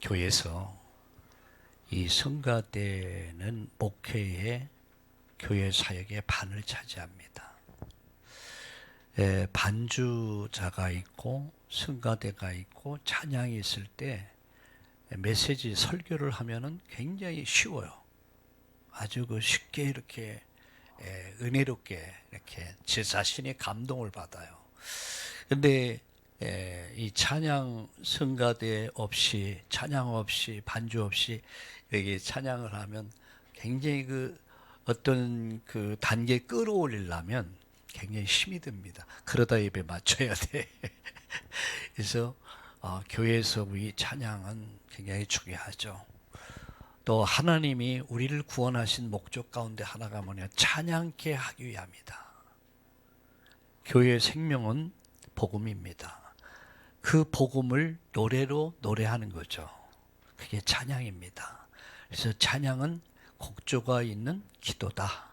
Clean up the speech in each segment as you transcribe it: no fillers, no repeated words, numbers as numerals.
교회에서 이 성가대는 목회의 교회 사역의 반을 차지합니다. 반주자가 있고 성가대가 있고 찬양이 있을 때 메시지 설교를 하면은 굉장히 쉬워요. 아주 쉽게 이렇게 은혜롭게 이렇게 제 자신이 감동을 받아요. 근데 이 찬양 성가대 없이 찬양 없이 반주 없이 여기 찬양을 하면 굉장히 어떤 단계 끌어올리려면 굉장히 힘이 듭니다. 그러다 예배 맞춰야 돼. 그래서 교회에서 우리 찬양은 굉장히 중요하죠. 또 하나님이 우리를 구원하신 목적 가운데 하나가 뭐냐, 찬양케 하기 위함이다. 교회의 생명은 복음입니다. 그 복음을 노래로 노래하는 거죠. 그게 찬양입니다. 그래서 찬양은 곡조가 있는 기도다.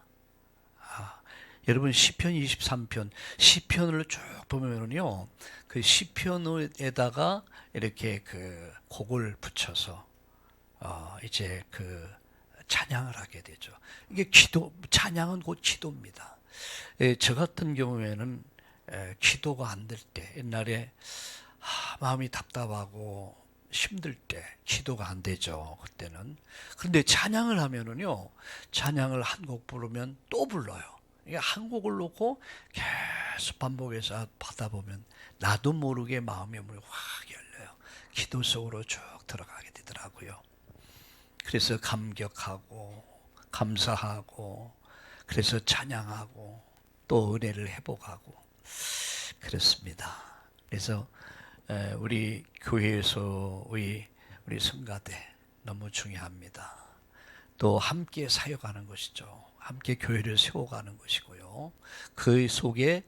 여러분 시편 23편 시편을 쭉 보면요, 그 시편에다가 이렇게 곡을 붙여서 이제 찬양을 하게 되죠. 이게 찬양은 곧 기도입니다. 저 같은 경우에는 기도가 안 될 때, 옛날에 마음이 답답하고 힘들 때 기도가 안 되죠. 그때는. 그런데 찬양을 하면은요, 찬양을 한 곡 부르면 또 불러요. 이게 한 곡을 놓고 계속 반복해서 하다 보면 나도 모르게 마음의 문이 확 열려요. 기도 속으로 쭉 들어가게 되더라고요. 그래서 감격하고 감사하고 그래서 찬양하고 또 은혜를 회복하고 그렇습니다. 그래서 우리 교회에서 우리 성가대 너무 중요합니다. 또 함께 사역하는 것이죠. 함께 교회를 세워가는 것이고요. 그 속에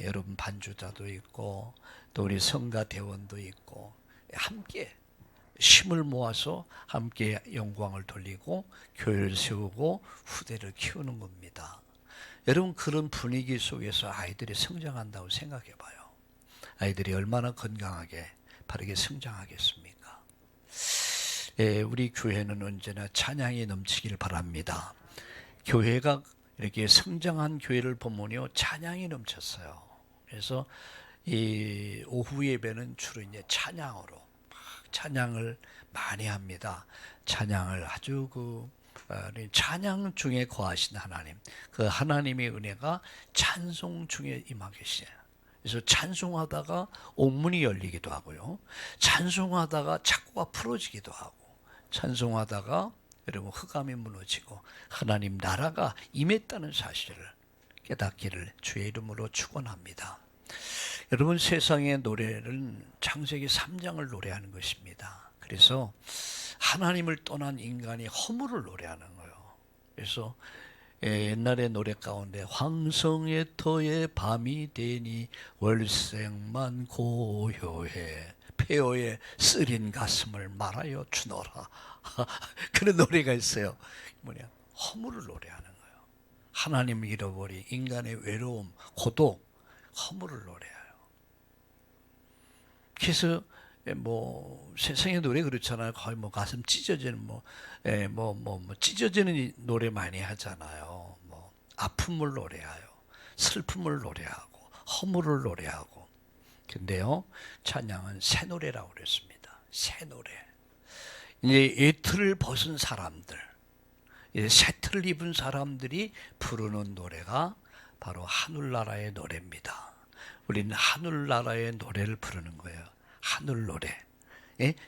여러분 반주자도 있고 또 우리 성가대원도 있고 함께 힘을 모아서 함께 영광을 돌리고 교회를 세우고 후대를 키우는 겁니다. 여러분, 그런 분위기 속에서 아이들이 성장한다고 생각해 봐요. 아이들이 얼마나 건강하게 바르게 성장하겠습니까? 우리 교회는 언제나 찬양이 넘치길 바랍니다. 교회가 이렇게 성장한 교회를 보면요, 찬양이 넘쳤어요. 그래서 이 오후 예배는 주로 이제 찬양으로 찬양을 많이 합니다. 찬양을 아주 찬양 중에 거하신 하나님, 그 하나님의 은혜가 찬송 중에 임하 계시요. 그래서 찬송하다가 옥문이 열리기도 하고요, 찬송하다가 착고가 풀어지기도 하고, 찬송하다가 여러분 흑암이 무너지고 하나님 나라가 임했다는 사실을 깨닫기를 주의 이름으로 축원합니다. 여러분, 세상의 노래는 창세기 3장을 노래하는 것입니다. 그래서 하나님을 떠난 인간이 허물을 노래하는 거예요. 그래서 옛날의 노래 가운데 황성의 터에 밤이 되니 월생만 고요해 폐허에 쓰린 가슴을 말하여 주노라. 그런 노래가 있어요. 뭐냐, 허물을 노래하는 거예요. 하나님을 잃어버린 인간의 외로움, 고독, 허물을 노래해요. 그래서 세상의 노래 그렇잖아요. 거의 가슴 찢어지는 찢어지는 노래 많이 하잖아요. 아픔을 노래하요, 슬픔을 노래하고 허물을 노래하고. 근데요, 찬양은 새 노래라고 그랬습니다. 새 노래. 이제 예틀을 벗은 사람들, 이제 새 틀을 입은 사람들이 부르는 노래가 바로 하늘나라의 노래입니다. 우리는 하늘나라의 노래를 부르는 거예요. 하늘 노래,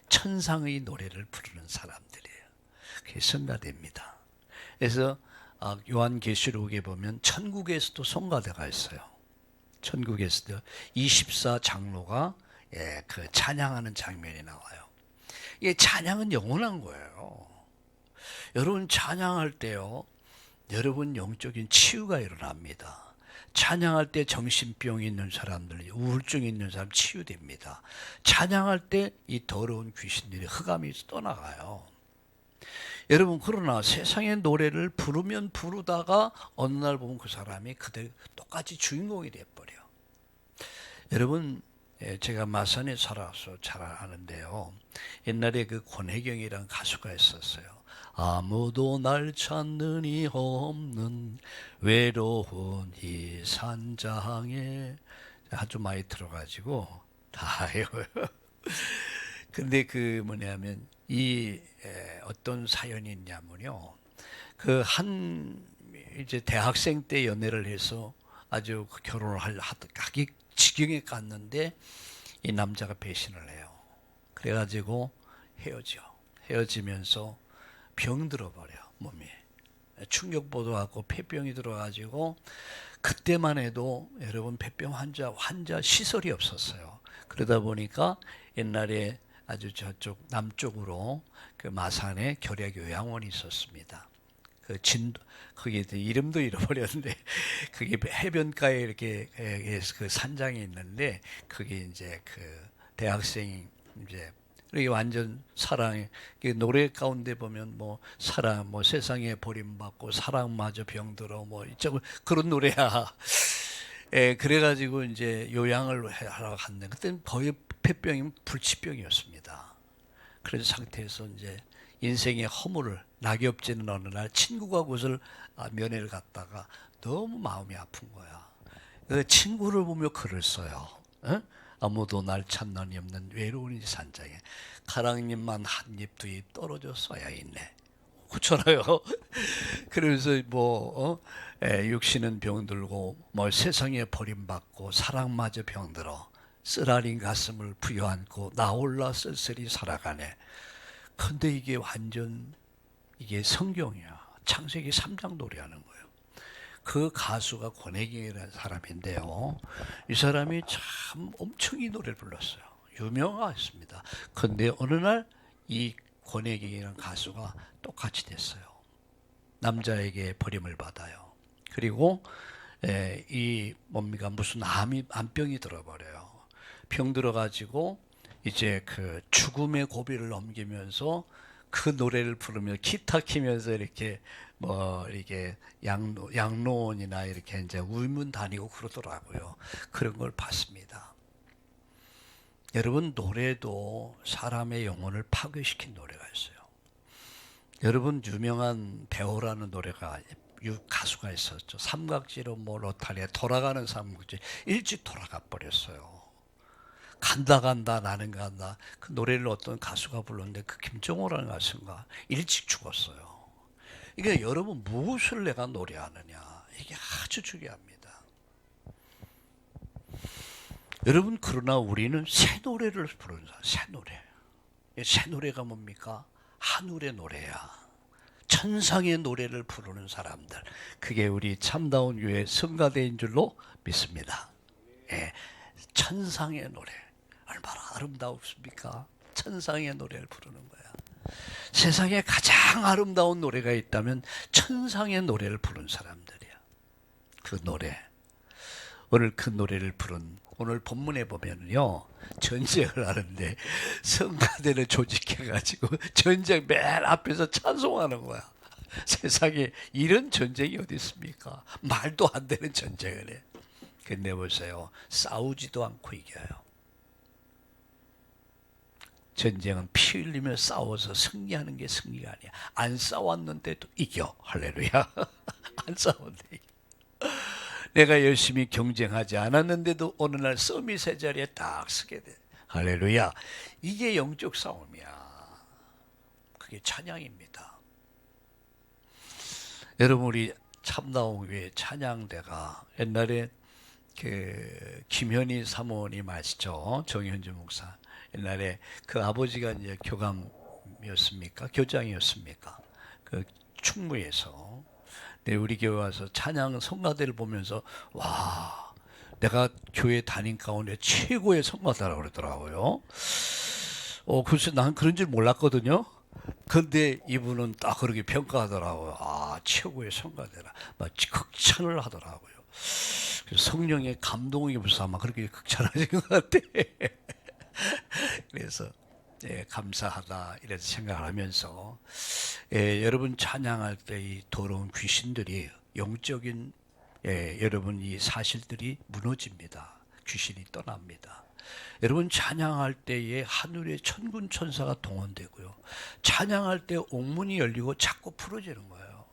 천상의 노래를 부르는 사람들이에요. 그게 성가대입니다. 그래서 요한계시록에 보면 천국에서도 성가대가 있어요. 천국에서도 24장로가 찬양하는 장면이 나와요. 이게 찬양은 영원한 거예요. 여러분, 찬양할 때요, 여러분 영적인 치유가 일어납니다. 찬양할 때 정신병이 있는 사람들, 우울증이 있는 사람 치유됩니다. 찬양할 때 이 더러운 귀신들이 흑암이 떠나가요. 여러분, 그러나 세상의 노래를 부르면 부르다가 어느 날 보면 그 사람이 그대로 똑같이 주인공이 돼버려. 여러분, 제가 마산에 살아서 잘 아는데요. 옛날에 그 권혜경이라는 가수가 있었어요. 아무도 날 찾느니 없는 외로운 이 산장에 아주 많이 들어가지고 다 외워요. 근데 그 뭐냐면 이 어떤 사연이 있냐면요. 그 한 이제 대학생 때 연애를 해서 아주 그 결혼을 하기 지경에 갔는데 이 남자가 배신을 해요. 그래가지고 헤어지면서 병 들어버려 몸이. 충격보도 하고 폐병이 들어가지고 그때만 해도 여러분 폐병 환자 시설이 없었어요. 그러다 보니까 옛날에 아주 저쪽 남쪽으로 그 마산에 결핵요양원이 있었습니다. 그 거기 이름도 잃어버렸는데 그게 해변가에 이렇게 그 산장에 있는데 그게 이제 그 대학생이 이제 이게 완전 사랑 노래 가운데 보면 뭐 사랑 뭐 세상에 버림받고 사랑마저 병들어 뭐 이쪽 그런 노래야. 그래가지고 이제 요양을 하러 갔는데 그때는 거의 폐병이면 불치병이었습니다. 그런 상태에서 이제 인생의 허물을 낙엽지는 어느 날 친구가 그것을 면회를 갔다가 너무 마음이 아픈 거야. 그 친구를 보며 글을 써요. 에? 아무도 날 찾나니 없는 외로운 이 산장에 가랑잎만 한 잎 두 잎 떨어져 써야 있네. 그렇잖아요. 그래서 육신은 병들고 뭐 세상에 버림받고 사랑마저 병들어 쓰라린 가슴을 부여안고 나 홀라 쓸쓸히 살아가네. 근데 이게 완전 이게 성경이야. 창세기 3장 노래하는 거예요. 그 가수가 권혜경이라는 사람인데요. 이 사람이 참 엄청 이 노래를 불렀어요. 유명했습니다. 근데 어느 날 이 권혜경이라는 가수가 똑같이 됐어요. 남자에게 버림을 받아요. 그리고 이 뭡니까 무슨 암병이 들어버려요. 병 들어가지고 이제 그 죽음의 고비를 넘기면서 그 노래를 부르며 기타 키면서 이렇게 뭐 이렇게 양로원이나 이렇게 이제 울면 다니고 그러더라고요. 그런 걸 봤습니다. 여러분 노래도 사람의 영혼을 파괴시킨 노래가 있어요. 여러분 유명한 배우라는 노래가 가수가 있었죠. 삼각지로 뭐 로타리에 돌아가는 삼각지 일찍 돌아가 버렸어요. 간다 나는 간다. 그 노래를 어떤 가수가 불렀는데 그 김정호라는 가수가 일찍 죽었어요. 이게 여러분 무엇을 내가 노래하느냐 이게 아주 중요합니다. 여러분 그러나 우리는 새 노래를 부르는 사람, 새 노래. 새 노래가 뭡니까? 하늘의 노래야. 천상의 노래를 부르는 사람들. 그게 우리 참다운 교회 성가대인 줄로 믿습니다. 예, 천상의 노래. 얼마나 아름다웠습니까? 천상의 노래를 부르는 거야. 세상에 가장 아름다운 노래가 있다면 천상의 노래를 부른 사람들이야. 그 노래. 오늘 그 노래를 부른 오늘 본문에 보면요 전쟁을 하는데 성가대를 조직해가지고 전쟁 맨 앞에서 찬송하는 거야. 세상에 이런 전쟁이 어디 있습니까? 말도 안 되는 전쟁을 해. 근데 보세요 싸우지도 않고 이겨요. 전쟁은 피 흘리며 싸워서 승리하는 게 승리가 아니야. 안 싸웠는데도 이겨. 할렐루야. 안 싸웠는데 이겨. 내가 열심히 경쟁하지 않았는데도 어느 날 서밋의 자리에 딱 서게 돼. 할렐루야. 이게 영적 싸움이야. 그게 찬양입니다. 여러분 우리 참나온 교회 찬양대가 옛날에 그 김현희 사모님 아시죠? 정현주 목사. 옛날에 그 아버지가 이제 교감이었습니까? 교장이었습니까? 그 충무에서. 네, 우리 교회 와서 찬양 성가대를 보면서 와 내가 교회 다닌 가운데 최고의 성가대라고 그러더라고요. 글쎄 난 그런 줄 몰랐거든요. 근데 이분은 딱 그렇게 평가하더라고요. 아 최고의 성가대라 막 극찬을 하더라고요. 성령의 감동이 무슨 아마 그렇게 극찬하신 것 같아. 그래서 감사하다 이래서 생각을 하면서 여러분 찬양할 때 이 더러운 귀신들이 영적인 여러분 이 사실들이 무너집니다. 귀신이 떠납니다. 여러분 찬양할 때에 하늘의 천군 천사가 동원되고요. 찬양할 때 옥문이 열리고 자꾸 풀어지는 거예요.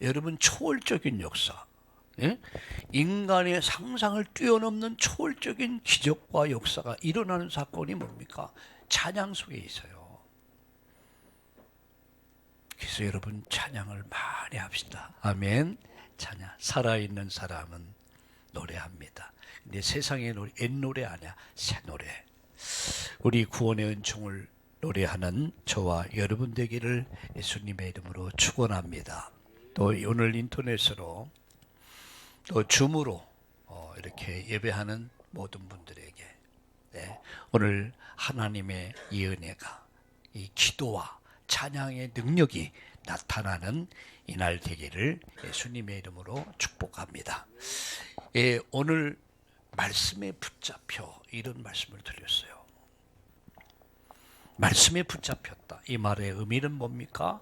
여러분 초월적인 역사. 예? 인간의 상상을 뛰어넘는 초월적인 기적과 역사가 일어나는 사건이 뭡니까? 찬양 속에 있어요. 그래서 여러분 찬양을 많이 합시다. 아멘. 찬양. 살아있는 사람은 노래합니다. 근데 세상의 노래, 옛 노래 아니야. 새 노래. 우리 구원의 은총을 노래하는 저와 여러분 되기를 예수님의 이름으로 축원합니다. 또 오늘 인터넷으로 또 줌으로 이렇게 예배하는 모든 분들에게 오늘 하나님의 이 은혜가 이 기도와 찬양의 능력이 나타나는 이날 되기를 예수님의 이름으로 축복합니다. 오늘 말씀에 붙잡혀 이런 말씀을 드렸어요. 말씀에 붙잡혔다. 이 말의 의미는 뭡니까?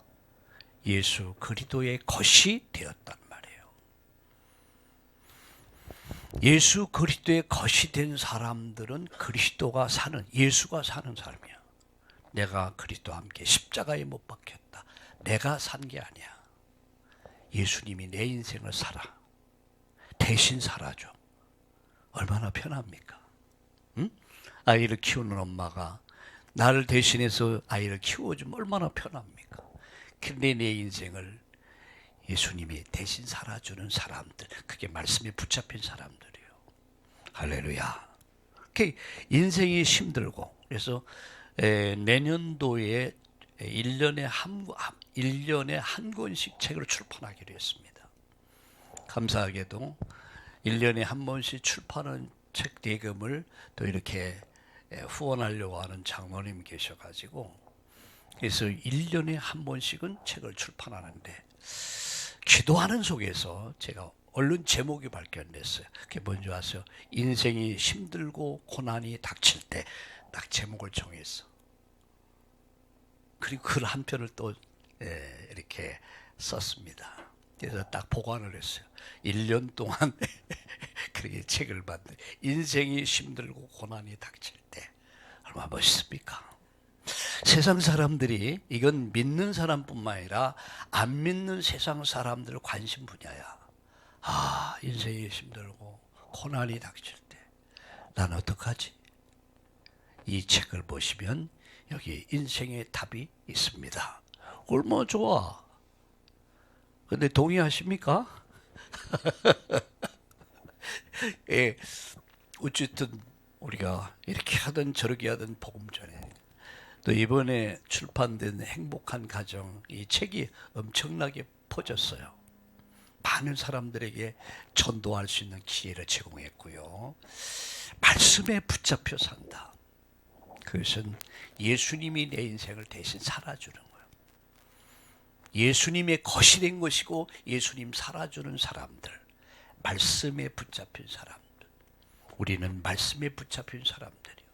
예수 그리스도의 것이 되었단 말이에요. 예수 그리스도의 것이 된 사람들은 그리스도가 사는, 예수가 사는 사람이야. 내가 그리스도와 함께 십자가에 못 박혔다. 내가 산 게 아니야. 예수님이 내 인생을 살아. 대신 살아줘. 얼마나 편합니까? 응? 아이를 키우는 엄마가 나를 대신해서 아이를 키워주면 얼마나 편합니까? 근데 내 인생을 예수님이 대신 살아주는 사람들, 그게 말씀에 붙잡힌 사람들이에요. 할렐루야. 인생이 힘들고, 그래서 내년도에 1년에 한 권씩 책을 출판하기로 했습니다. 감사하게도 1년에 한 번씩 출판한 책 대금을 또 이렇게 후원하려고 하는 장로님 계셔가지고, 그래서 1년에 한 번씩은 책을 출판하는데, 기도하는 속에서 제가 얼른 제목이 발견됐어요. 그게 뭔지 아세요? 인생이 힘들고 고난이 닥칠 때 딱 제목을 정했어. 그리고 글 한 편을 또 이렇게 썼습니다. 그래서 딱 보관을 했어요. 1년 동안 그렇게 책을 만든, 인생이 힘들고 고난이 닥칠 때 얼마나 멋있습니까? 세상 사람들이, 이건 믿는 사람뿐만 아니라 안 믿는 세상 사람들 관심 분야야. 인생이 힘들고 고난이 닥칠 때 난 어떡하지? 이 책을 보시면 여기 인생의 답이 있습니다. 얼마나 좋아. 근데 동의하십니까? 어쨌든 우리가 이렇게 하든 저렇게 하든 복음 전해. 또 이번에 출판된 행복한 가정, 이 책이 엄청나게 퍼졌어요. 많은 사람들에게 전도할 수 있는 기회를 제공했고요. 말씀에 붙잡혀 산다. 그것은 예수님이 내 인생을 대신 살아주는 거예요. 예수님의 것이 된 것이고 예수님 살아주는 사람들, 말씀에 붙잡힌 사람들. 우리는 말씀에 붙잡힌 사람들이요.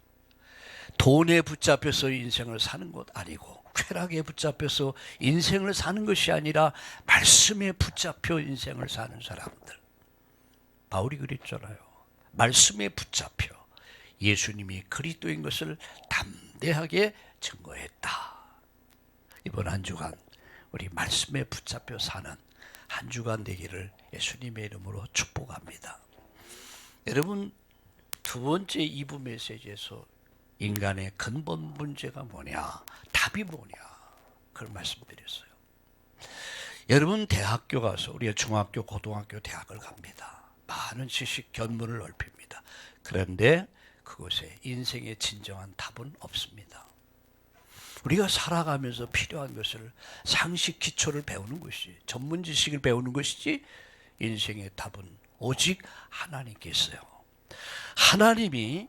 돈에 붙잡혀서 인생을 사는 것 아니고, 쾌락에 붙잡혀서 인생을 사는 것이 아니라 말씀에 붙잡혀 인생을 사는 사람들. 바울이 그랬잖아요. 말씀에 붙잡혀 예수님이 그리스도인 것을 담대하게 증거했다. 이번 한 주간 우리 말씀에 붙잡혀 사는 한 주간 되기를 예수님의 이름으로 축복합니다. 여러분, 두 번째 2부 메시지에서 인간의 근본 문제가 뭐냐, 답이 뭐냐, 그걸 말씀드렸어요. 여러분 대학교 가서, 우리가 중학교, 고등학교, 대학을 갑니다. 많은 지식, 견문을 넓힙니다. 그런데 그곳에 인생의 진정한 답은 없습니다. 우리가 살아가면서 필요한 것을 상식 기초를 배우는 것이, 전문 지식을 배우는 것이지, 인생의 답은 오직 하나님께 있어요. 하나님이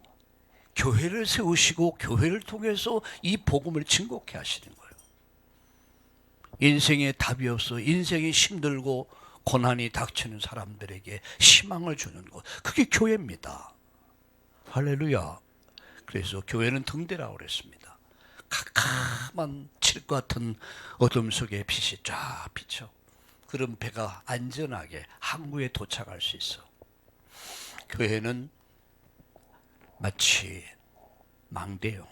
교회를 세우시고 교회를 통해서 이 복음을 증거케 하시는 거예요. 인생의 답이 없어 인생이 힘들고 고난이 닥치는 사람들에게 희망을 주는 것, 그게 교회입니다. 할렐루야. 그래서 교회는 등대라고 그랬습니다. 캄캄한 칠 같은 어둠 속에 빛이 쫙 비쳐. 그런 배가 안전하게 항구에 도착할 수 있어. 교회는 마치 망대요.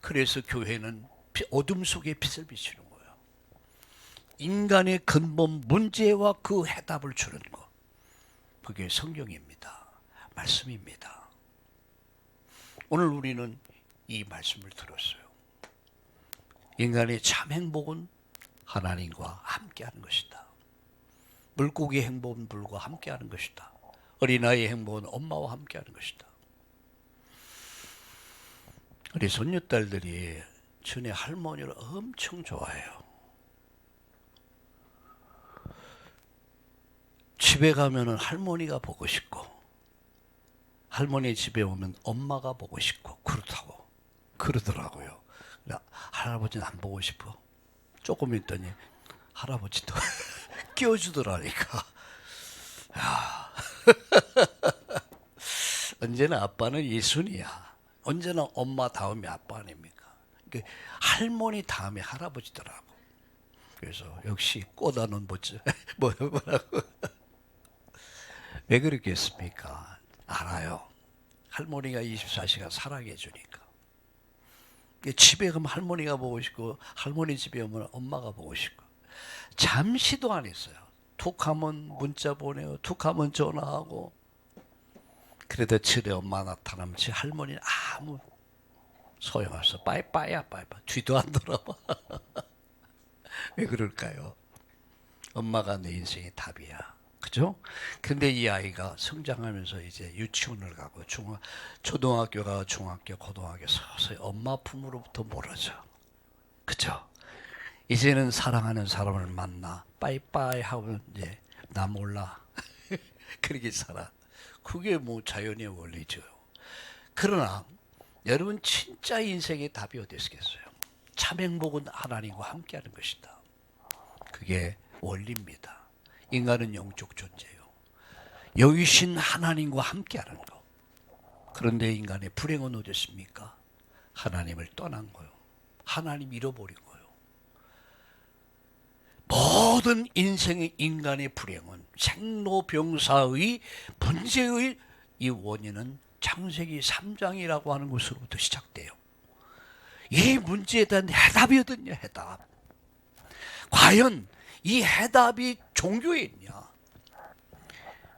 그래서 교회는 어둠 속에 빛을 비추는 거예요. 인간의 근본 문제와 그 해답을 주는 것. 그게 성경입니다. 말씀입니다. 오늘 우리는 이 말씀을 들었어요. 인간의 참 행복은 하나님과 함께하는 것이다. 물고기의 행복은 물과 함께하는 것이다. 어린아이의 행복은 엄마와 함께하는 것이다. 우리 손녀딸들이 전에 할머니를 엄청 좋아해요. 집에 가면은 할머니가 보고 싶고, 할머니 집에 오면 엄마가 보고 싶고, 그렇다고 그러더라고요. 할아버지는 안 보고 싶어. 조금 있더니 할아버지도 끼워주더라니까. 언제나 아빠는 예순이야. 언제나 엄마 다음에 아빠 아닙니까? 그러니까 할머니 다음에 할아버지더라고. 그래서 역시 꼬다는 뭐라고. 왜 그렇겠습니까? 알아요. 할머니가 24시간 살아계 주니까. 집에 가면 할머니가 보고 싶고, 할머니 집에 오면 엄마가 보고 싶고. 잠시도 안 했어요. 툭 하면 문자 보내요. 툭 하면 전화하고. 그래도 집에 엄마 나타나면 제 할머니는 아무 소용없어. 빠이빠이야, 빠이빠이. 뒤도 안 돌아봐. 왜 그럴까요? 엄마가 내 인생의 답이야. 그죠? 근데 이 아이가 성장하면서 이제 유치원을 가고 초등학교 가고 중학교, 고등학교 서서히 엄마 품으로부터 멀어져. 그죠? 이제는 사랑하는 사람을 만나 빠이빠이 하면 이제 나 몰라. 그렇게 살아. 그게 뭐 자연의 원리죠. 그러나 여러분 진짜 인생의 답이 어디 있겠어요? 참 행복은 하나님과 함께하는 것이다. 그게 원리입니다. 인간은 영적 존재예요. 여기신 하나님과 함께하는 것. 그런데 인간의 불행은 어디였습니까? 하나님을 떠난 거예요. 하나님 잃어버린 거예요. 모든 인생의 인간의 불행은 생로병사의 문제의 이 원인은 창세기 3장이라고 하는 것으로부터 시작돼요. 이 문제에 대한 해답이 어딨냐? 해답. 과연 이 해답이 종교에 있냐?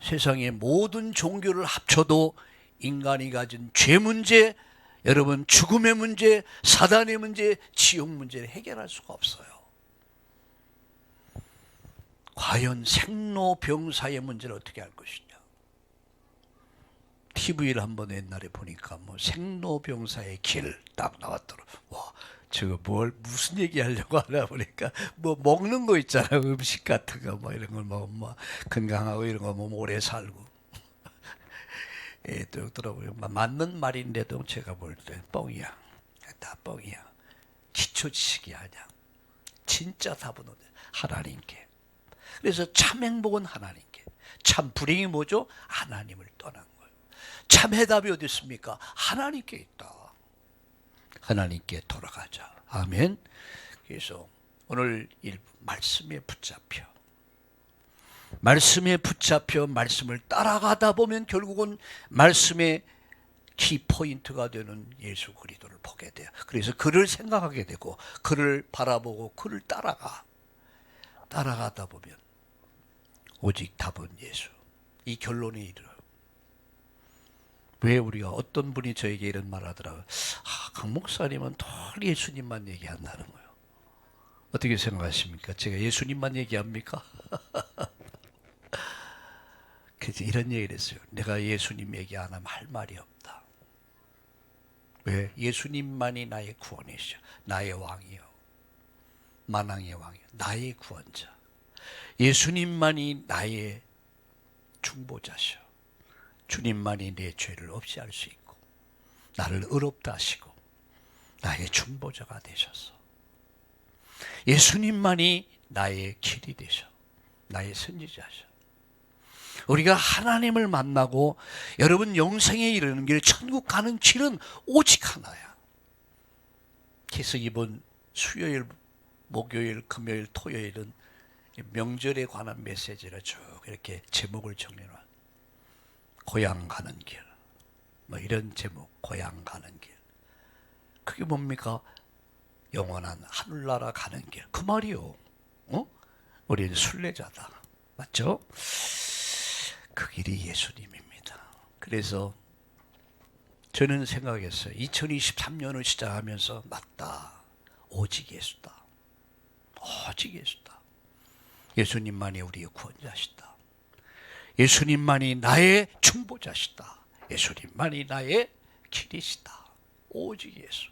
세상의 모든 종교를 합쳐도 인간이 가진 죄 문제, 여러분 죽음의 문제, 사단의 문제, 지옥 문제를 해결할 수가 없어요. 과연 생로병사의 문제를 어떻게 할 것이냐? TV를 한번 옛날에 보니까 뭐 생로병사의 길 딱 나왔더라. 와, 저거 무슨 얘기 하려고 하나 보니까 뭐 먹는 거 있잖아요. 음식 같은 거 뭐 이런 걸 뭐 건강하고 이런 거 뭐 오래 살고. 예, 또 들어보면 맞는 말인데도 제가 볼 때 뻥이야. 다 뻥이야. 기초 지식이 아니야. 진짜 답은 하나님께. 그래서 참 행복은 하나님께. 참 불행이 뭐죠? 하나님을 떠난 거예요. 참 해답이 어디 있습니까? 하나님께 있다. 하나님께 돌아가자. 아멘. 그래서 오늘 이 말씀에 붙잡혀 말씀을 따라가다 보면 결국은 말씀의 키포인트가 되는 예수 그리스도를 보게 돼요. 그래서 그를 생각하게 되고 그를 바라보고 그를 따라가다 보면 오직 답은 예수. 이 결론에 이르러. 왜 우리가 어떤 분이 저에게 이런 말 하더라고요. 강 목사님은 늘 예수님만 얘기한다는 거예요. 어떻게 생각하십니까? 제가 예수님만 얘기합니까? 그래서 이런 얘기를 했어요. 내가 예수님 얘기 안 하면 할 말이 없다. 왜? 예수님만이 나의 구원이시죠. 나의 왕이요. 만왕의 왕이요. 나의 구원자. 예수님만이 나의 중보자시오. 주님만이 내 죄를 없이 할 수 있고 나를 의롭다 하시고 나의 중보자가 되셔서 예수님만이 나의 길이 되셔. 나의 선지자셔. 우리가 하나님을 만나고 여러분 영생에 이르는 길, 천국 가는 길은 오직 하나야. 그래서 이번 수요일, 목요일, 금요일, 토요일은 명절에 관한 메시지를 쭉 이렇게 제목을 정해놔. 고향 가는 길, 뭐 이런 제목, 고향 가는 길. 그게 뭡니까? 영원한 하늘나라 가는 길. 그 말이요. 우리는 순례자다. 맞죠? 그 길이 예수님입니다. 그래서 저는 생각했어요. 2023년을 시작하면서 맞다. 오직 예수다. 오직 예수다. 예수님만이 우리의 구원자시다. 예수님만이 나의 중보자시다. 예수님만이 나의 길이시다. 오직 예수.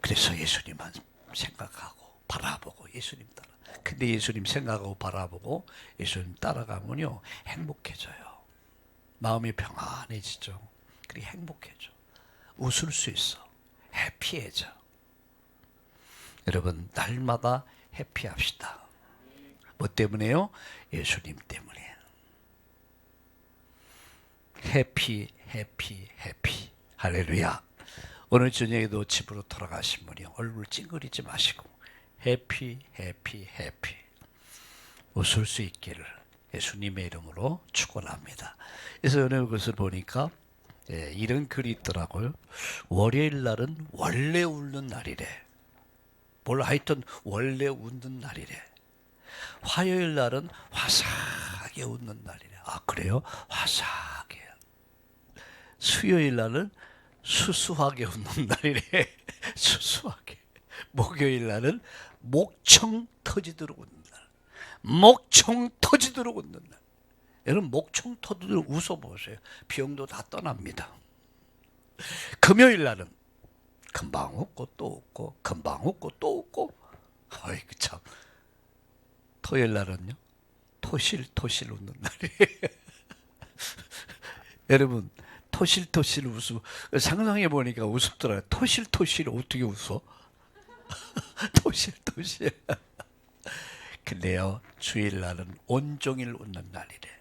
그래서 예수님만 생각하고 바라보고 예수님 따라. 근데 예수님 생각하고 바라보고 예수님 따라가면요, 행복해져요. 마음이 평안해지죠. 그리고 행복해져. 웃을 수 있어. 해피해져. 여러분, 날마다 해피합시다. 뭐 때문에요? 예수님 때문에. 해피, 해피, 해피. 할렐루야. 오늘 저녁에도 집으로 돌아가신 분이 얼굴 찡그리지 마시고 해피, 해피, 해피. 웃을 수 있기를 예수님의 이름으로 축원합니다. 그래서 오늘 그것을 보니까 이런 글이 있더라고요. 월요일 날은 원래 웃는 날이래. 뭘 하여튼 원래 웃는 날이래. 화요일 날은 화사하게 웃는 날이래. 아, 그래요? 화사하게. 수요일 날은 수수하게 웃는 날이래. 수수하게. 목요일 날은 목청 터지도록 웃는 날. 목청 터지도록 웃는 날. 여러분, 목청 터지도록 웃어보세요. 병도 다 떠납니다. 금요일 날은 금방 웃고 또 웃고 금방 웃고 또 웃고. 아이고 참. 토요일 날은요, 토실토실 웃는 날이에요. 여러분, 토실토실 웃음 상상해 보니까 우습더라고요. 토실토실 어떻게 웃어? 토실토실. 근데요, 주일날은 온종일 웃는 날이래.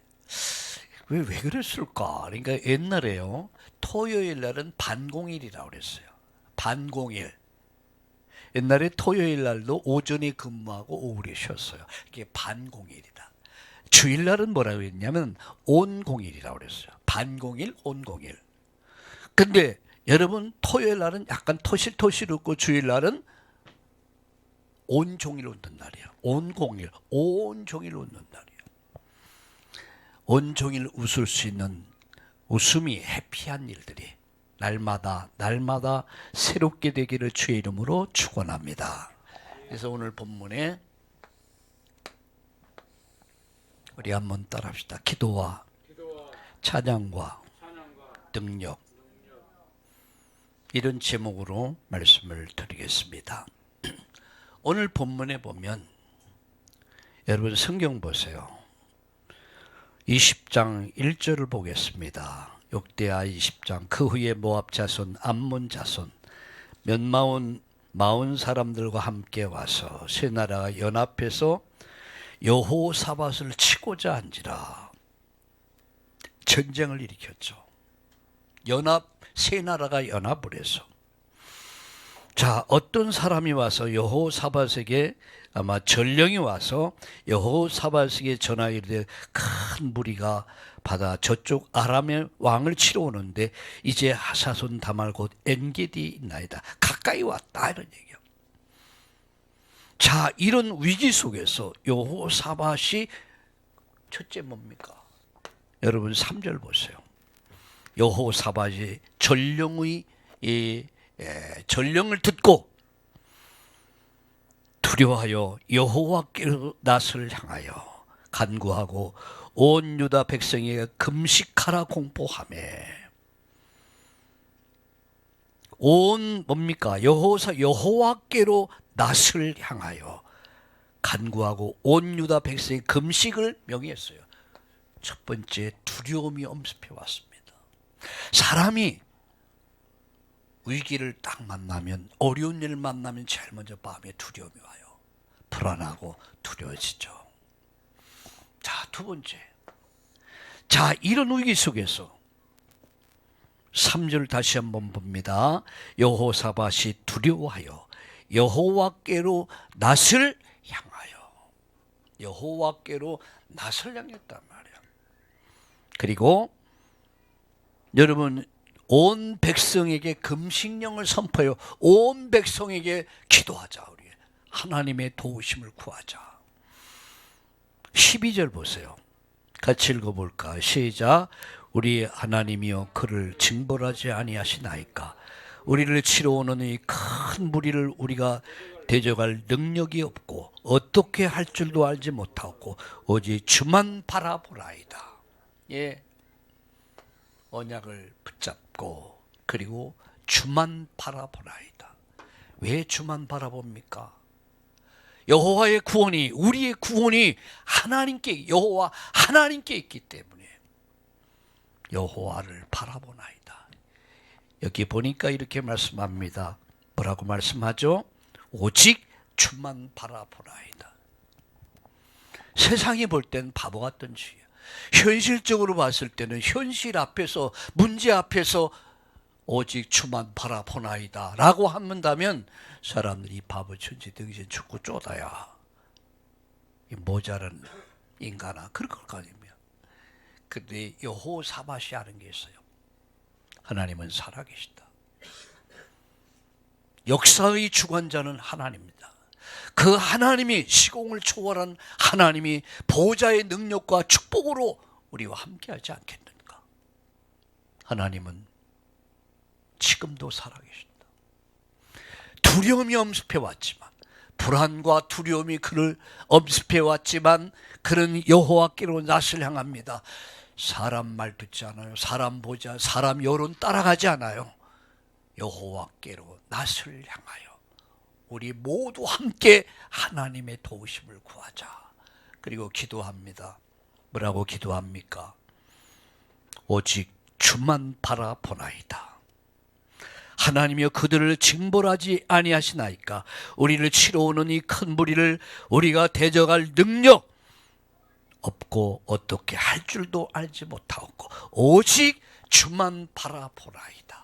왜 그랬을까? 그러니까 옛날에요, 토요일날은 반공일이라고 그랬어요. 반공일. 옛날에 토요일날도 오전에 근무하고 오후에 쉬었어요. 이게 반공일이다. 주일날은 뭐라고 했냐면 온공일이라고 그랬어요. 반공일, 온공일. 근데 여러분, 토요일날은 약간 토실토실 웃고 주일날은 온종일 웃는 날이에요. 온공일, 온종일 웃는 날이에요. 온종일 웃을 수 있는 웃음이 해피한 일들이 날마다 새롭게 되기를 주의 이름으로 축원합니다. 그래서 오늘 본문에 우리 한번 따라합시다. 기도와 찬양과 능력. 이런 제목으로 말씀을 드리겠습니다. 오늘 본문에 보면 여러분 성경 보세요. 20장 1절을 보겠습니다. 역대하 20장. 그 후에 모압 자손, 암몬 자손 몇 마흔 사람들과 함께 와서 세 나라가 연합해서 여호사밧을 치고자 한지라. 전쟁을 일으켰죠. 세 나라가 연합을 해서. 자, 어떤 사람이 와서 여호사밧에게, 아마 전령이 와서 여호사밧에게 전하이르되 큰 무리가 바다 저쪽 아람의 왕을 치러 오는데 이제 하사손 다말 곧 엔게디 있나이다. 가까이 왔다, 이런 얘기요. 자, 이런 위기 속에서 여호사밧이 첫째 뭡니까? 여러분 3절 보세요. 여호사밧이 전령의 전령을 듣고 두려워하여 여호와께로 낯을 향하여 간구하고 온 유다 백성에게 금식하라 공포하매. 온 뭡니까? 여호와께로 낯을 향하여 간구하고 온 유다 백성의 금식을 명했어요. 첫 번째, 두려움이 엄습해 왔습니다. 사람이 위기를 딱 만나면, 어려운 일을 만나면 제일 먼저 마음에 두려움이 와요. 불안하고 두려워지죠. 자, 두 번째. 자, 이런 위기 속에서 3절 다시 한번 봅니다. 여호사밧이 두려워하여 여호와께로 낯을 향하여. 여호와께로 낯을 향했단 말이야. 그리고 여러분, 온 백성에게 금식령을 선포해요. 온 백성에게 기도하자. 우리 하나님의 도우심을 구하자. 12절 보세요. 같이 읽어볼까? 시작. 우리 하나님이여 그를 징벌하지 아니하시나이까. 우리를 치러 오는 이 큰 무리를 우리가 대적할 능력이 없고 어떻게 할 줄도 알지 못하고 오직 주만 바라보라이다. 예, 언약을 붙잡고 그리고 주만 바라보라이다. 왜 주만 바라봅니까? 여호와의 구원이, 우리의 구원이 하나님께, 여호와 하나님께 있기 때문에 여호와를 바라보나이다. 여기 보니까 이렇게 말씀합니다. 뭐라고 말씀하죠? 오직 주만 바라보나이다. 세상이 볼 땐 바보 같던 주의야. 현실적으로 봤을 때는 현실 앞에서, 문제 앞에서 오직 주만 바라보나이다 라고 한다면 사람들이 바보 천지 등신 죽고 쪼다야, 이 모자란 인간아, 그럴 거 아닙니까? 근데 여호사밧이 아는 게 있어요. 하나님은 살아계시다. 역사의 주관자는 하나님입니다. 그 하나님이, 시공을 초월한 하나님이 보호자의 능력과 축복으로 우리와 함께하지 않겠는가? 하나님은 지금도 살아계신다. 두려움이 엄습해왔지만, 불안과 두려움이 그를 엄습해왔지만 그는 여호와께로 낯을 향합니다. 사람 말 듣지 않아요. 사람 보지 않아요. 사람 여론 따라가지 않아요. 여호와께로 낯을 향하여 우리 모두 함께 하나님의 도우심을 구하자. 그리고 기도합니다. 뭐라고 기도합니까? 오직 주만 바라보나이다. 하나님이여 그들을 징벌하지 아니하시나이까. 우리를 치러 오는 이 큰 무리를 우리가 대적할 능력 없고 어떻게 할 줄도 알지 못하고 오직 주만 바라보나이다.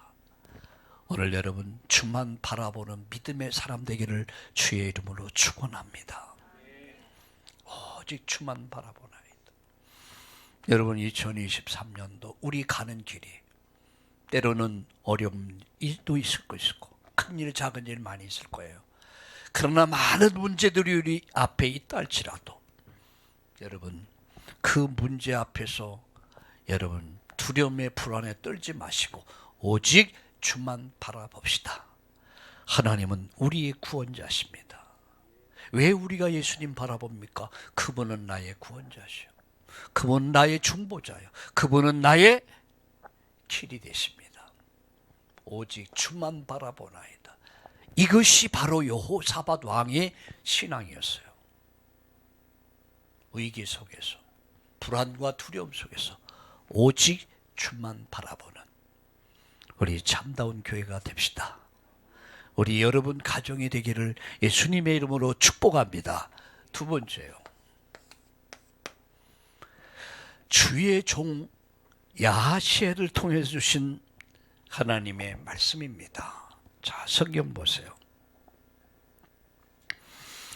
오늘 여러분 주만 바라보는 믿음의 사람 되기를 주의 이름으로 축원합니다. 오직 주만 바라보나이다. 여러분 2023년도 우리 가는 길이 때로는 어려움도 있을 것이고 큰일 작은 일 많이 있을 거예요. 그러나 많은 문제들이 우리 앞에 있다 할지라도 여러분 그 문제 앞에서 여러분 두려움에 불안에 떨지 마시고 오직 주만 바라봅시다. 하나님은 우리의 구원자십니다. 왜 우리가 예수님 바라봅니까? 그분은 나의 구원자시오. 그분은 나의 중보자요. 그분은 나의 길이 되십니다. 오직 주만 바라보나이다. 이것이 바로 여호사밧 왕의 신앙이었어요. 위기 속에서, 불안과 두려움 속에서 오직 주만 바라보는 우리 참다운 교회가 됩시다. 우리 여러분 가정이 되기를 예수님의 이름으로 축복합니다. 두 번째요. 주의 종 야하시엘을 통해 주신 하나님의 말씀입니다. 자, 성경 보세요.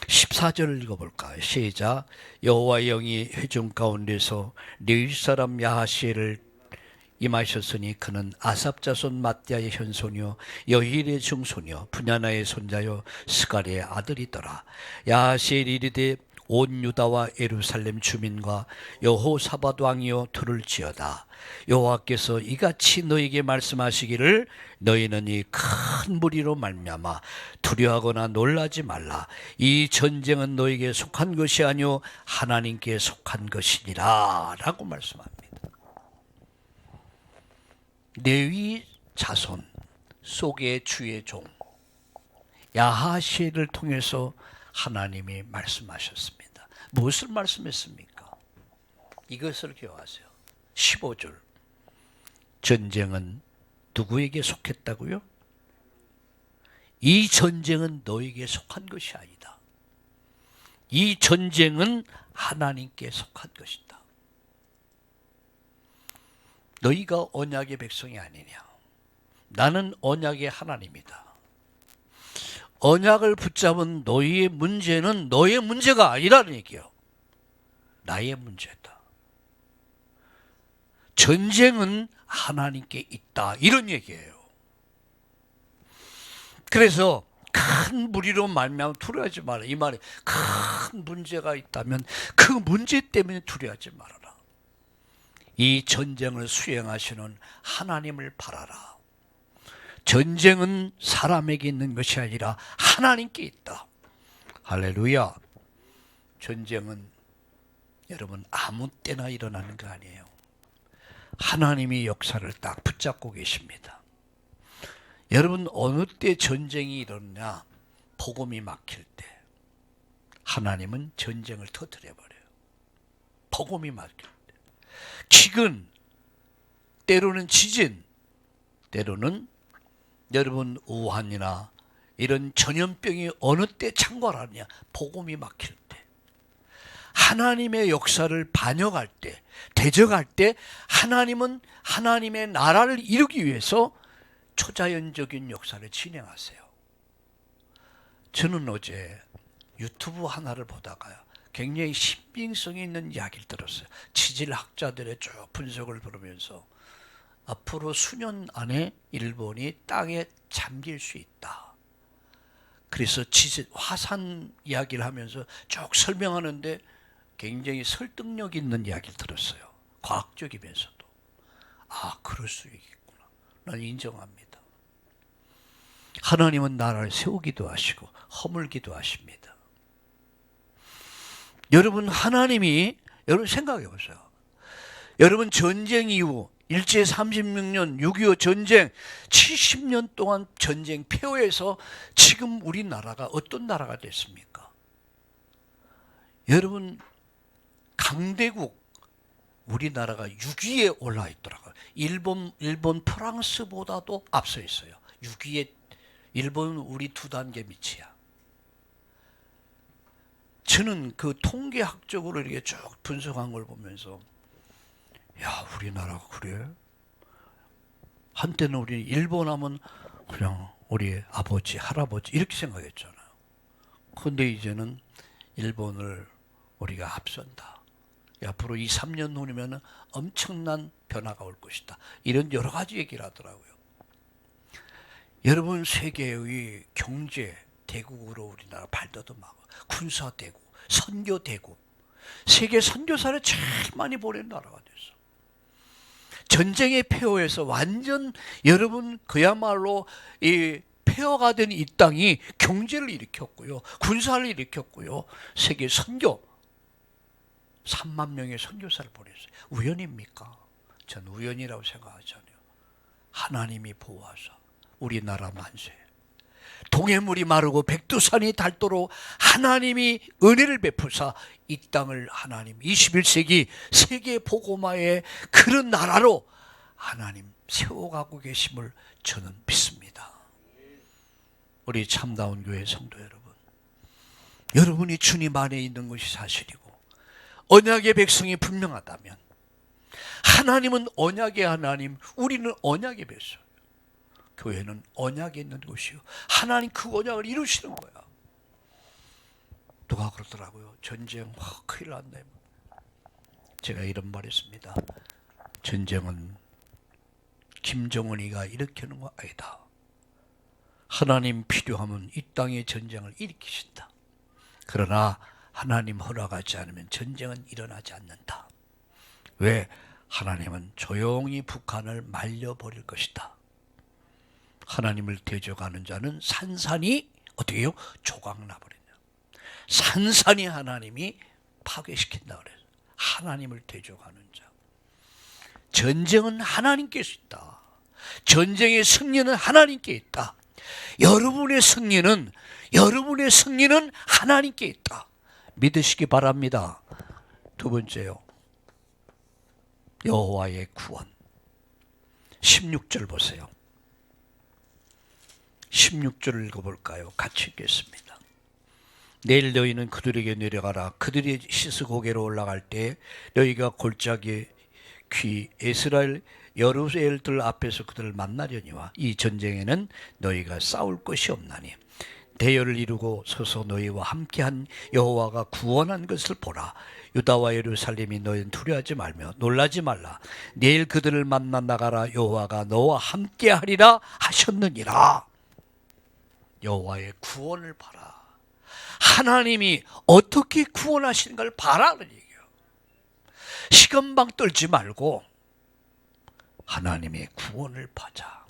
14절을 읽어볼까요? 시작. 여호와의 영이 회중 가운데서 레위 사람 야하시엘을 임하셨으니 그는 아삽 자손 mattia의 현손이요 여힐의 증손이요 분야나의 손자요 스갈의 아들이더라. 야하시엘이 이르되 온 유다와 예루살렘 주민과 여호사밧 왕이여 들을지어다. 여호와께서 이같이 너에게 말씀하시기를 너희는 이 큰 무리로 말미암아 두려워하거나 놀라지 말라. 이 전쟁은 너에게 속한 것이 아니요 하나님께 속한 것이니라 라고 말씀합니다. 레위 자손 속의 주의 종 야하시엘을 통해서 하나님이 말씀하셨습니다. 무엇을 말씀했습니까? 이것을 기억하세요. 15절. 전쟁은 누구에게 속했다고요? 이 전쟁은 너에게 속한 것이 아니다. 이 전쟁은 하나님께 속한 것이다. 너희가 언약의 백성이 아니냐? 나는 언약의 하나님이다. 언약을 붙잡은 너희의 문제는 너의 문제가 아니라는 얘기예요. 나의 문제다. 전쟁은 하나님께 있다, 이런 얘기예요. 그래서 큰 무리로 말미암아 두려워하지 마라, 이 말에 큰 문제가 있다면 그 문제 때문에 두려워하지 말아라. 이 전쟁을 수행하시는 하나님을 바라라. 전쟁은 사람에게 있는 것이 아니라 하나님께 있다. 할렐루야. 전쟁은 여러분 아무 때나 일어나는 거 아니에요. 하나님이 역사를 딱 붙잡고 계십니다. 여러분, 어느 때 전쟁이 일어나냐? 복음이 막힐 때. 하나님은 전쟁을 터뜨려버려요. 복음이 막힐 때. 기근, 때로는 지진, 때로는 여러분 우한이나 이런 전염병이 어느 때 창궐하느냐? 복음이 막힐 때. 하나님의 역사를 반역할 때, 대적할 때 하나님은 하나님의 나라를 이루기 위해서 초자연적인 역사를 진행하세요. 저는 어제 유튜브 하나를 보다가요, 굉장히 신빙성이 있는 이야기를 들었어요. 지질학자들의 쭉 분석을 들으면서 앞으로 수년 안에 일본이 땅에 잠길 수 있다. 그래서 화산 이야기를 하면서 쭉 설명하는데 굉장히 설득력 있는 이야기를 들었어요. 과학적이면서도. 아, 그럴 수 있겠구나. 난 인정합니다. 하나님은 나라를 세우기도 하시고 허물기도 하십니다. 여러분, 하나님이, 여러분 생각해 보세요. 여러분, 전쟁 이후 일제 36년 6.25 전쟁 70년 동안 전쟁 폐허해서 지금 우리나라가 어떤 나라가 됐습니까? 여러분, 강대국 우리나라가 6위에 올라 있더라고요. 일본 프랑스보다도 앞서 있어요. 6위에 일본은 우리 2단계 밑이야. 저는 그 통계학적으로 이렇게 쭉 분석한 걸 보면서, 야, 우리나라가 그래? 한때는 우리 일본 하면 그냥 우리 아버지, 할아버지 이렇게 생각했잖아요. 그런데 이제는 일본을 우리가 앞선다. 앞으로 2, 3년 후면 엄청난 변화가 올 것이다. 이런 여러 가지 얘기를 하더라고요. 여러분, 세계의 경제 대국으로 우리나라 발돋움하고, 군사 대국, 선교 대국, 세계 선교사를 제일 많이 보낸 나라가 됐어. 전쟁의 폐허에서 완전, 여러분, 그야말로 이 폐허가 된 이 땅이 경제를 일으켰고요, 군사를 일으켰고요, 세계 선교 3만 명의 선교사를 보냈어요. 우연입니까? 전 우연이라고 생각하지 않아요. 하나님이 보호하사 우리나라 만세, 동해물이 마르고 백두산이 닳도록 하나님이 은혜를 베푸사 이 땅을 하나님 21세기 세계 복음화의 그런 나라로 하나님 세워가고 계심을 저는 믿습니다. 우리 참다운 교회 성도 여러분, 여러분이 주님 안에 있는 것이 사실이고 언약의 백성이 분명하다면, 하나님은 언약의 하나님, 우리는 언약의 백성, 교회는 언약이 있는 곳이요, 하나님 그 언약을 이루시는 거야. 누가 그러더라고요. 전쟁 큰일 났네. 제가 이런 말 했습니다. 전쟁은 김정은이가 일으키는 거 아니다. 하나님 필요하면 이 땅에 전쟁을 일으키신다. 그러나 하나님 허락하지 않으면 전쟁은 일어나지 않는다. 왜? 하나님은 조용히 북한을 말려버릴 것이다. 하나님을 대적하는 자는 산산이 어떻게 해요? 조각나버린다. 산산이 하나님이 파괴시킨다 그래요. 하나님을 대적하는 자. 전쟁은 하나님께서 있다. 전쟁의 승리는 하나님께 있다. 여러분의 승리는 하나님께 있다. 믿으시기 바랍니다. 두 번째요, 여호와의 구원. 16절 보세요. 16절을 읽어볼까요? 같이 읽겠습니다. 내일 너희는 그들에게 내려가라. 그들이 시스고개로 올라갈 때 너희가 골짜기 귀 이스라엘 여루엘들 앞에서 그들을 만나려니와 이 전쟁에는 너희가 싸울 것이 없나니 대열을 이루고 서서 너희와 함께한 여호와가 구원한 것을 보라. 유다와 예루살렘이 너희는 두려워하지 말며 놀라지 말라. 내일 그들을 만나 나가라. 여호와가 너와 함께하리라 하셨느니라. 여호와의 구원을 봐라. 하나님이 어떻게 구원하시는 걸 봐라는 얘기예요. 시건방 떨지 말고 하나님의 구원을 보자.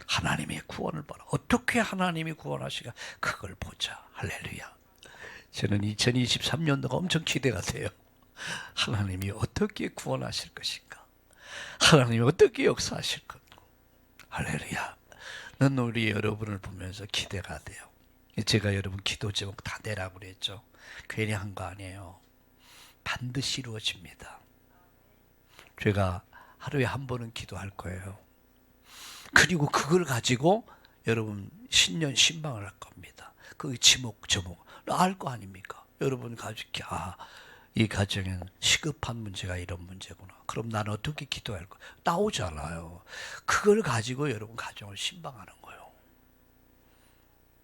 하나님의 구원을 봐라. 어떻게 하나님이 구원하시가 그걸 보자. 할렐루야. 저는 2023년도가 엄청 기대가 돼요. 하나님이 어떻게 구원하실 것인가. 하나님이 어떻게 역사하실 건가. 할렐루야. 는 우리 여러분을 보면서 기대가 돼요. 제가 여러분 기도 제목 다 내라고 그랬죠. 괜히 한 거 아니에요. 반드시 이루어집니다. 제가 하루에 한 번은 기도할 거예요. 그리고 그걸 가지고 여러분 신년 신방을 할 겁니다. 그 지목 저목 알 거 아닙니까? 여러분 가지고 이 가정에는 시급한 문제가 이런 문제구나. 그럼 나는 어떻게 기도할 거야? 나오잖아요. 그걸 가지고 여러분 가정을 신방하는 거예요.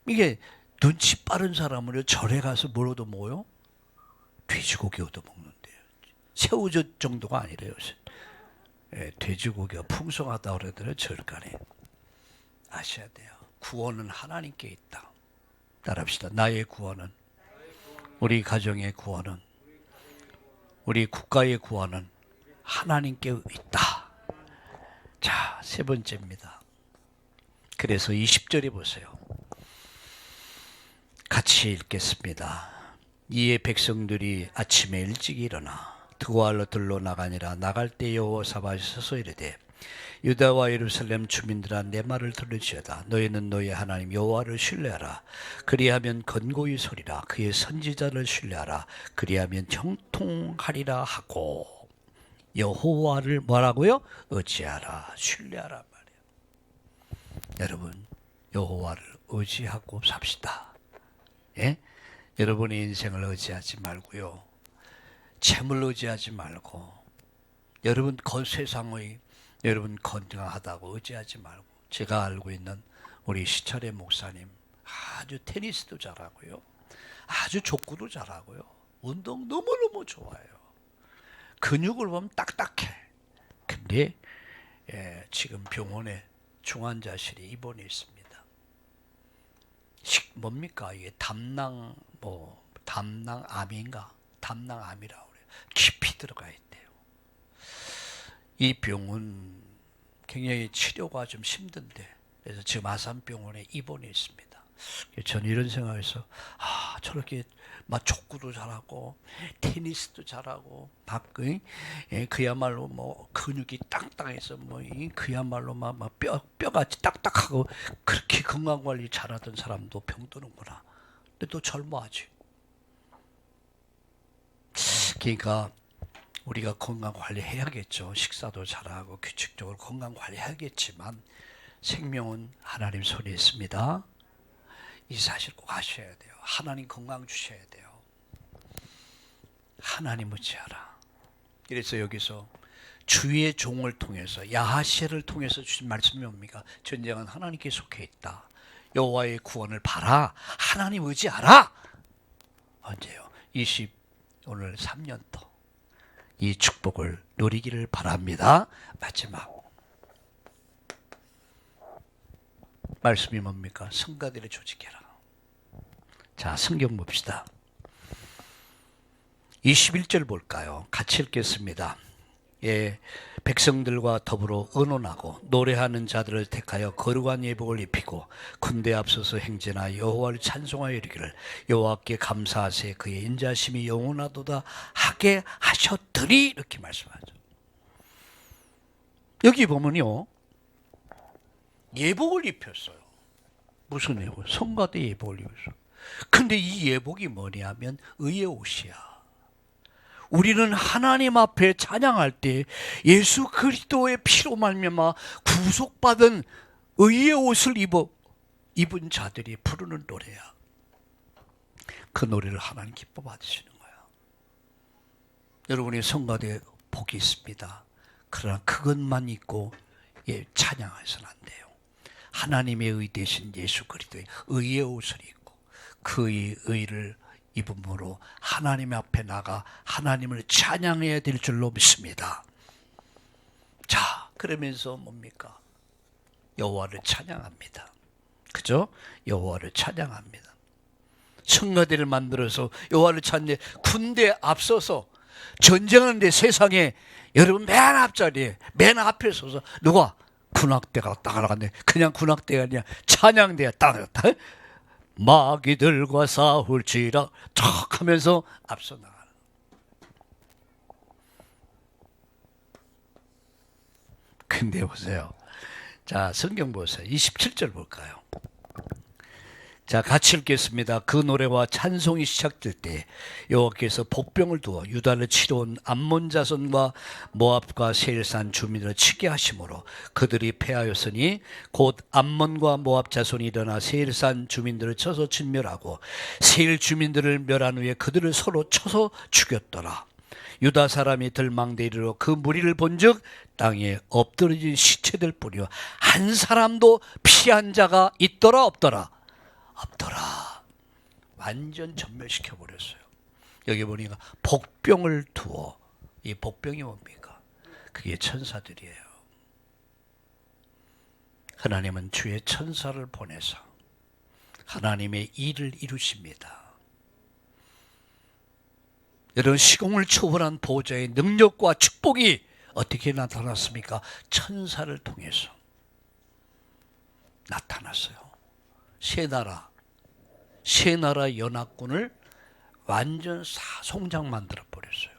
이게 눈치 빠른 사람은 절에 가서 뭘 얻어 먹어요? 돼지고기 얻어 먹는데요. 새우젓 정도가 아니래요. 돼지고기가 풍성하다 그러더라고요. 절간에. 아셔야 돼요. 구원은 하나님께 있다. 따라합시다. 나의 구원은, 우리 가정의 구원은, 우리 국가의 구원은 하나님께 있다. 자, 세 번째입니다. 그래서 20절에 보세요. 같이 읽겠습니다. 이에 백성들이 아침에 일찍 일어나 두고알로 들로 나가니라. 나갈 때 여호사밧이 서서 이르되 유다와 예루살렘 주민들아 내 말을 들을지어다. 너희는 너희 하나님 여호와를 신뢰하라. 그리하면 건고히 서리라. 그의 선지자를 신뢰하라. 그리하면 형통하리라 하고 여호와를 뭐라고요? 의지하라. 신뢰하라 말이에요. 여러분 여호와를 의지하고 삽시다. 예? 여러분의 인생을 의지하지 말고요. 재물 의지하지 말고 여러분 세상의 여러분 건강하다고 의지하지 말고 제가 알고 있는 우리 시찰의 목사님 아주 테니스도 잘하고요. 아주 족구도 잘하고요. 운동 너무너무 좋아요. 근육을 보면 딱딱해. 근데 지금 병원에 중환자실에 입원해 있습니다. 뭡니까? 이게 담낭암인가? 담낭암이라고 그래요. 깊이 들어가 있대요. 이 병은 굉장히 치료가 좀 힘든데, 그래서 지금 아산병원에 입원해 있습니다. 저는 이런 생각에서 저렇게 막 족구도 잘하고 테니스도 잘하고 그야말로 뭐 근육이 땅땅해서 그야말로 막 뼈같이 딱딱하고 그렇게 건강 관리 잘하던 사람도 병드는구나. 근데 또 젊어하지. 그러니까 우리가 건강 관리해야겠죠. 식사도 잘하고 규칙적으로 건강 관리해야겠지만 생명은 하나님 손에 있습니다. 이 사실 꼭 아셔야 돼요. 하나님 건강 주셔야 돼요. 하나님 의지하라. 그래서 여기서 주의 종을 통해서 야하시엘을 통해서 주신 말씀이 뭡니까? 전쟁은 하나님께 속해 있다. 여호와의 구원을 바라. 하나님 의지하라. 언제요? 오늘 3년 더 이 축복을 누리기를 바랍니다. 마지막 말씀이 뭡니까? 성가대를 조직해라. 자, 성경 봅시다. 21절 볼까요? 같이 읽겠습니다. 백성들과 더불어 의논하고 노래하는 자들을 택하여 거룩한 예복을 입히고 군대 앞서서 행진하여 여호와를 찬송하여 이르기를 여호와께 감사하세 그의 인자심이 영원하도다 하게 하셨더니 이렇게 말씀하죠. 여기 보면요. 예복을 입혔어요. 무슨 예복? 성가대 예복을 입혔어요. 근데 이 예복이 뭐냐면 의의 옷이야. 우리는 하나님 앞에 찬양할 때 예수 그리스도의 피로 말미암아 구속받은 의의 옷을 입은 자들이 부르는 노래야. 그 노래를 하나님 기뻐 받으시는 거야. 여러분의 성가대 복이 있습니다. 그러나 그것만 입고 찬양해서는 안 돼요. 하나님의 의 대신 예수 그리스도의 의의 옷을 입고 그의 의를 입음으로 하나님 앞에 나가 하나님을 찬양해야 될 줄로 믿습니다. 자, 그러면서 뭡니까? 여호와를 찬양합니다. 그죠? 여호와를 찬양합니다. 성가대를 만들어서 여호와를 찾는 군대 앞서서 전쟁하는데 세상에 여러분 맨 앞자리에 맨 앞에 서서 누가 군악대가 딱 나갔네. 그냥 군악대가 아니라 찬양대가 딱 나갔다. 마귀들과 싸울지라 탁 하면서 앞서 나가는. 근데 보세요. 자, 성경 보세요. 27절 볼까요? 자, 같이 읽겠습니다. 그 노래와 찬송이 시작될 때 여호와께서 복병을 두어 유다를 치러온 암몬 자손과 모압과 세일산 주민들을 치게 하심으로 그들이 패하였으니 곧 암몬과 모압 자손이 일어나 세일산 주민들을 쳐서 진멸하고 세일 주민들을 멸한 후에 그들을 서로 쳐서 죽였더라. 유다 사람이 들망대 이르러 그 무리를 본즉 땅에 엎드러진 시체들 뿐이요 한 사람도 피한 자가 있더라 없더라? 없더라. 완전 전멸시켜 버렸어요. 여기 보니까 복병을 두어, 이 복병이 뭡니까? 그게 천사들이에요. 하나님은 주의 천사를 보내서 하나님의 일을 이루십니다. 여러분, 시공을 초월한 보좌의 능력과 축복이 어떻게 나타났습니까? 천사를 통해서 나타났어요. 세 나라 연합군을 완전 사송장 만들어 버렸어요.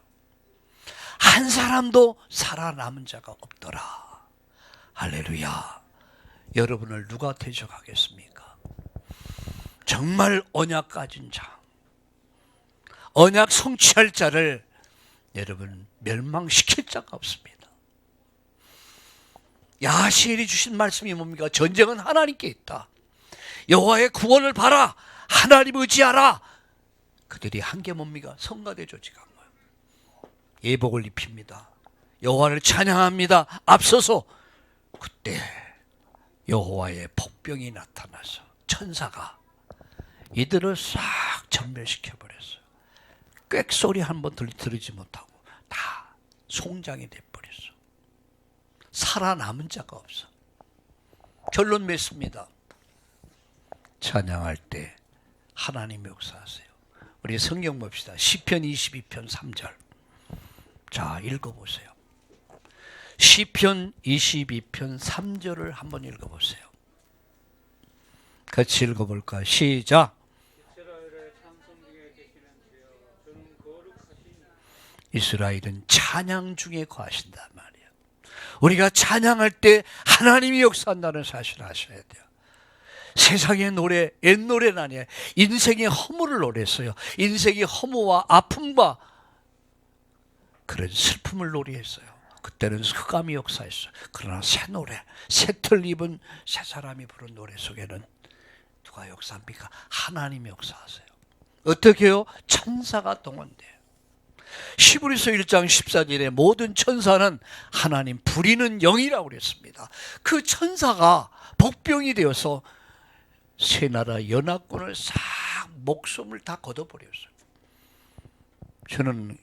한 사람도 살아남은 자가 없더라. 할렐루야. 여러분을 누가 대적하겠습니까? 정말 언약 가진 자, 언약 성취할 자를 여러분 멸망시킬 자가 없습니다. 야시엘이 주신 말씀이 뭡니까? 전쟁은 하나님께 있다. 여호와의 구원을 바라. 하나님 의지하라. 그들이 한 게 뭡니까? 성가대 조직한 거예요. 예복을 입힙니다. 여호와를 찬양합니다. 앞서서 그때 여호와의 복병이 나타나서 천사가 이들을 싹 전멸시켜 버렸어요. 꽥소리 한 번 들리지 못하고 다 송장이 돼버렸어. 살아남은 자가 없어. 결론 맺습니다. 찬양할 때 하나님 역사하세요. 우리 성경 봅시다. 시편 22편 3절. 자, 읽어보세요. 시편 22편 3절을 한번 읽어보세요. 같이 읽어볼까요? 시작. 이스라엘은 찬양 중에 거하신단 말이에요. 우리가 찬양할 때 하나님이 역사한다는 사실을 아셔야 돼요. 세상의 노래, 옛 노래는 아니에요. 인생의 허물을 노래했어요. 인생의 허무와 아픔과 그런 슬픔을 노래했어요. 그때는 흑암이 역사했어요. 그러나 새 노래, 새틀 입은 새 사람이 부른 노래 속에는 누가 역사합니까? 하나님이 역사하세요. 어떻게 해요? 천사가 동원돼요. 히브리서 1장 14절에 모든 천사는 하나님 부리는 영이라고 그랬습니다. 그 천사가 복병이 되어서 세 나라 연합군을 싹 목숨을 다 걷어버렸어요. 저는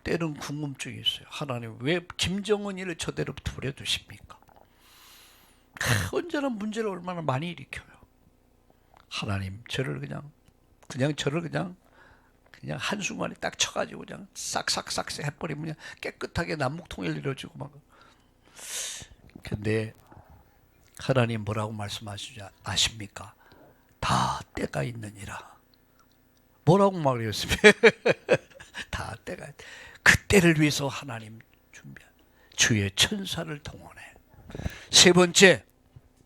때는 궁금증이 있어요. 하나님 왜 김정은이를 저대로 두려두십니까? 언제나 문제를 얼마나 많이 일으켜요. 하나님 저를 그냥 한순간에 딱 쳐가지고 그냥 싹싹싹 해버리면 그냥 깨끗하게 남북통일 이루어지고 막. 근데 하나님 뭐라고 말씀하시지 아십니까? 다 때가 있느니라. 뭐라고 말했습니까? 다 때가. 그때를 위해서 하나님 준비한 주의 천사를 동원해. 세 번째,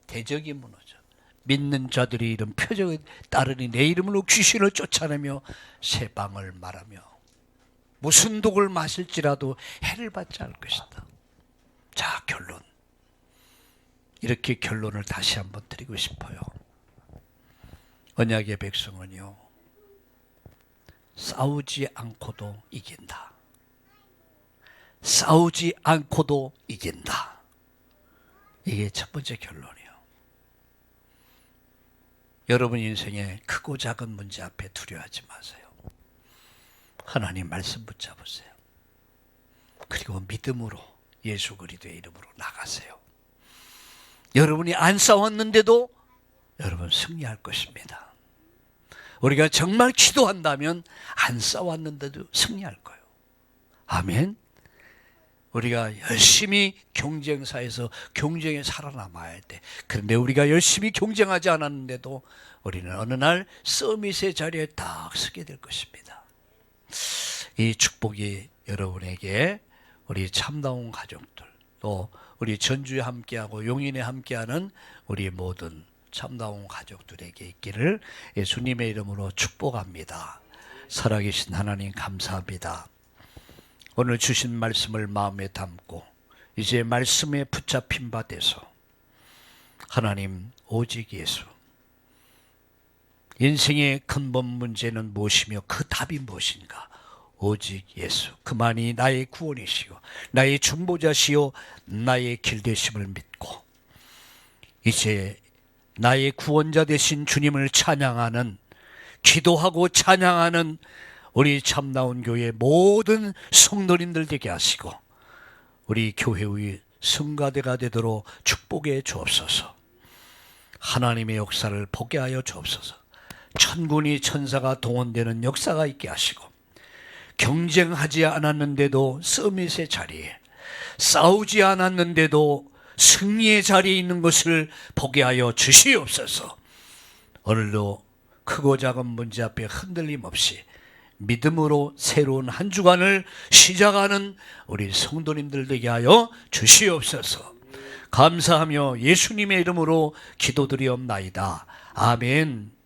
대적이 무너져. 믿는 자들이 이런 표적에 따르니 내 이름으로 귀신을 쫓아내며 새 방을 말하며 무슨 독을 마실지라도 해를 받지 않을 것이다. 자, 결론. 이렇게 결론을 다시 한번 드리고 싶어요. 언약의 백성은요, 싸우지 않고도 이긴다. 싸우지 않고도 이긴다. 이게 첫 번째 결론이에요. 여러분 인생에 크고 작은 문제 앞에 두려워하지 마세요. 하나님 말씀 붙잡으세요. 그리고 믿음으로 예수 그리스도의 이름으로 나가세요. 여러분이 안 싸웠는데도 여러분 승리할 것입니다. 우리가 정말 기도한다면 안 싸웠는데도 승리할 거예요. 아멘. 우리가 열심히 경쟁사에서 경쟁에 살아남아야 돼. 그런데 우리가 열심히 경쟁하지 않았는데도 우리는 어느 날 서밋의 자리에 딱 서게 될 것입니다. 이 축복이 여러분에게 우리 참다운 가족들, 또 우리 전주에 함께하고 용인에 함께하는 우리 모든 참다운 가족들에게 있기를 예수님의 이름으로 축복합니다. 살아계신 하나님 감사합니다. 오늘 주신 말씀을 마음에 담고 이제 말씀에 붙잡힌 바 돼서 하나님 오직 예수, 인생의 근본 문제는 무엇이며 그 답이 무엇인가? 오직 예수, 그만이 나의 구원이시오, 나의 중보자시오, 나의 길되심을 믿고 이제 나의 구원자 되신 주님을 찬양하는, 기도하고 찬양하는 우리 참나온 교회 모든 성도님들 되게 하시고 우리 교회의 성가대가 되도록 축복해 주옵소서. 하나님의 역사를 보게 하여 주옵소서. 천군이 천사가 동원되는 역사가 있게 하시고 경쟁하지 않았는데도 서밋의 자리에, 싸우지 않았는데도 승리의 자리에 있는 것을 보게 하여 주시옵소서. 오늘도 크고 작은 문제 앞에 흔들림 없이 믿음으로 새로운 한 주간을 시작하는 우리 성도님들 되게 하여 주시옵소서. 감사하며 예수님의 이름으로 기도드리옵나이다. 아멘.